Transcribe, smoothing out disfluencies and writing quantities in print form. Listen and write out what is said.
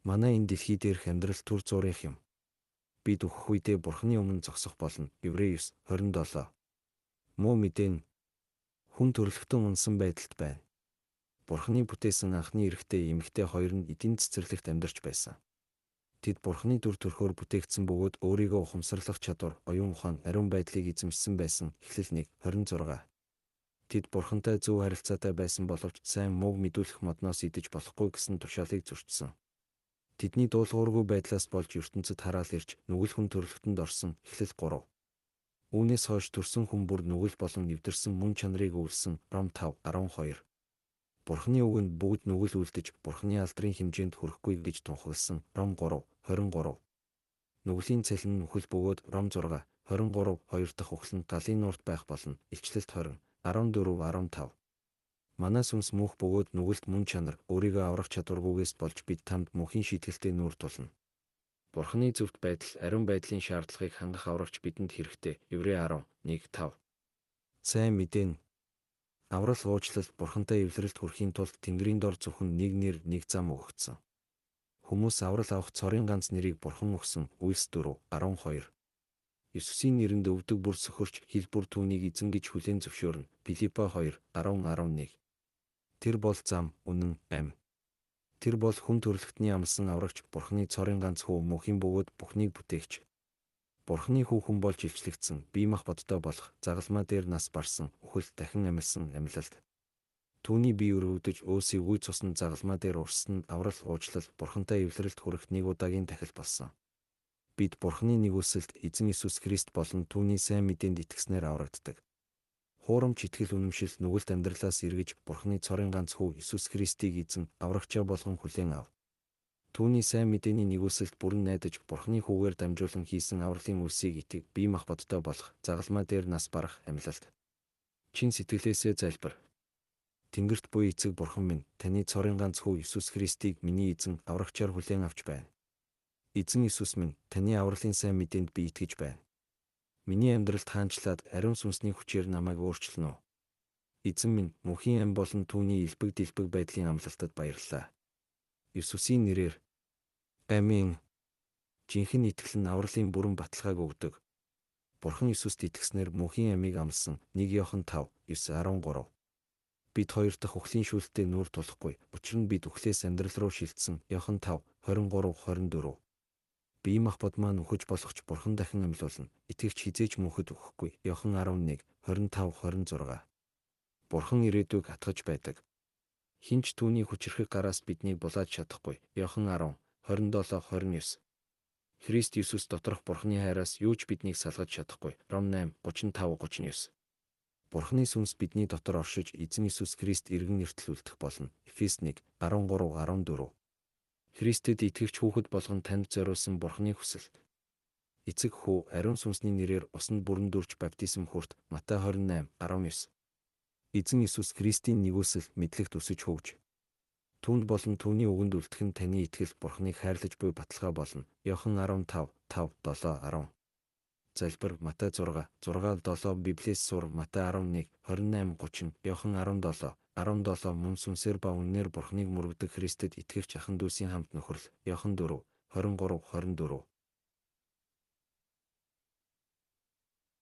Манай энэ дэлхий дээрх амьдрал түр зурих юм. Бид өөхөх үедээ Бурхны өмнө зогсох болно. Еврей 9:27. Муу мэдээ нь хүн төрөлхтөн унсан байдалд байна. Бурхны бүтээсэн анхны эрэгтэй эмэгтэй хоёр нь эдийн цэцэрлэгт амьдарч байсан. Тэд Бурхны дүр төрхөөр бүтээгдсэн бөгөөд өөрийгөө ухамсарлах чадвар, оюун ухаан, ариун байдлыг эзэмшсэн байсан. Эхлэл 1:26. Тэд Бурхантай зөв харилцаатай байсан боловч сайн мууг мэдүүлэх модноос идэж болохгүй гэсэн тушаалыг зөрчсөн. Тэдний дуулуургүй байдлаас болж ертөнцид хараал ирж нүгэл хүн төрөлхтөнд орсон. Эхлэл 3. Үүнээс хойш төрсөн хүн бүр нүгэл болон нэвтэрсэн мөн чанарыг өвлсөн. Ром 5:12. Бурхны үгэнд бүгд нүгэл үлдэж Бурхны алдрын хэмжээнд хүрэхгүй гэж тунхагласан. Ром 3:23. Нүглийн цалин нь үхэл бөгөөд Ром 6:23 хоёр дахь үхэл нь галын нуурт байх болно. Илчлэлт 20:14-15. Манай сүнс мөнх бөгөөд нүгэлт мөн чанар өөрийгөө аврах чадваргүйгээс болж бид тамд мөнхийн шийтгэлтэй нүүр тулна. Бурхны зөвхт байдал, ариун байдлын шаардлагыг хангах аврагч бидэнд хэрэгтэй. Еврей 10:1-5. Сайн мэдээ нь аврал уучлал Бурхантай эвлэрэлт хүрэхийн тулд Тэнгэрийн дор зөвхөн нэг нэр, нэг зам өгөгдсөн. Хүмүүс аврал авах цорын ганц нэрийг Бурхан өгсөн. Үлс 4:12. Есүсийн нэрэнд өвдөг бүр сөхөрч хил бүр түүнийг эзэн гэж хүлээн зөвшөөрнө. Филиппо 2:10-11. Тэр бол зам, үнэн, амь. Тэр бол хүн төрөлхтний амлсан аврагч, Бурхны цорын ганц хүү, мөнхийн бөгөөд бүхнийг бүтээгч. Бурхны хүүхэн болж илчлэгдсэн, бие махбодтой болох, загалмай дээр нас барсан, үхэл дахин амьлсан амьлалт. Түүний бие өрөвдөж өөсийг үе цусны загалмай дээр урссан аврал уучлал Бурхантай эвлэрэлт хүрэх нэг удаагийн тахил болсон. Бид Бурхны нэгүсэлд эзэн Иесус Христ болон түүний сайн мэдээнд итгэснээр аврагддаг. Хуурамч итгэл үнэмшил нүгэлт амьдралаас эргэж Бурхны цорын ганц хүү Иесус Христийг эзэн аврагчаа болгон хүлээн ав. Түүний сайн мэдээний нэгүсэлд бүрэн найдаж Бурхны хүүгээр дамжуулан хийсэн авралын үлсийг итэг бие махбодтой болох, загалмай дээр нас барах амьлалт. Чин сэтгэлээсээ залбир. Тэнгэрт буй эцэг Бурхан минь, таны цорын ганц хүү Иесус Христийг миний эзэн аврагчаар хүлээн авч байна. Эзэн Иесус минь, таны авралын сайн мэдээнд би итгэж байна. Миний амьдралд хаанчлаад ариун сүнсний хүчээр намайг өөрчилнө. Эзэн минь, мөнхийн амь болон түүний элбэг дэлбэг байдлын амлалтад баярлалаа. Иесусийн нэрээр. Амин. Жинхэнэ итгэл нь авралын бүрэн баталгааг өгдөг. Бурхан Иесуст итгэснээр мөнхийн амийг амлсан. 1 Иохан 5:9-13. Бид хоёр дахь үхлийн шүүлттэй нүүр тулахгүй. Учир нь бид үхлээс амьдрал руу шилжсэн. Иохан 5:23-24. Бие махбод маань үхэж болохч Бурхан дахин амьлуулна. Итгэгч хизээч мөнхөд үхэхгүй. Иохан 11:25-26. Бурхан ирээдүйг хатгаж байдаг. Хинч түүний хүчрхэг гараас биднийг булааж чадахгүй. Иохан 10:27-29. Христ Иесус доторх Бурханы хайраас юу ч биднийг салгаж чадахгүй. Ром 8:35-39. Бурханы сүнс бидний дотор оршиж эзэн Иесус Христ эргэн нэртлүүлдэх болно. Эфес 1:13-14. Христэд итгэгч хүүхэд болгон танд зориулсан Бурханы хүсэл. Эцэг хүү ариун сүнсний нэрээр усанд бүрэн дүрж баптизм хүрт. Матай 28:19. Эзэн Иесус Христийн нэгүсэл мэдлэгт өсөж хөгж. Түүнд болон түүний үгэнд үлдэх нь таны итгэл Бурханыг хайрлаж буй баталгаа болно. Иохан 15:5-7-10. Залбир. Матай 6:6-7 Библиэс сур. Матай 11:28-30. Иохан 17:17 Мөн сүнсээр ба үннээр Бурханыг мөрөгдөг Христэд итгэгч ахын дүүсийн хамт нөхөрл. Иохан 4:23-24.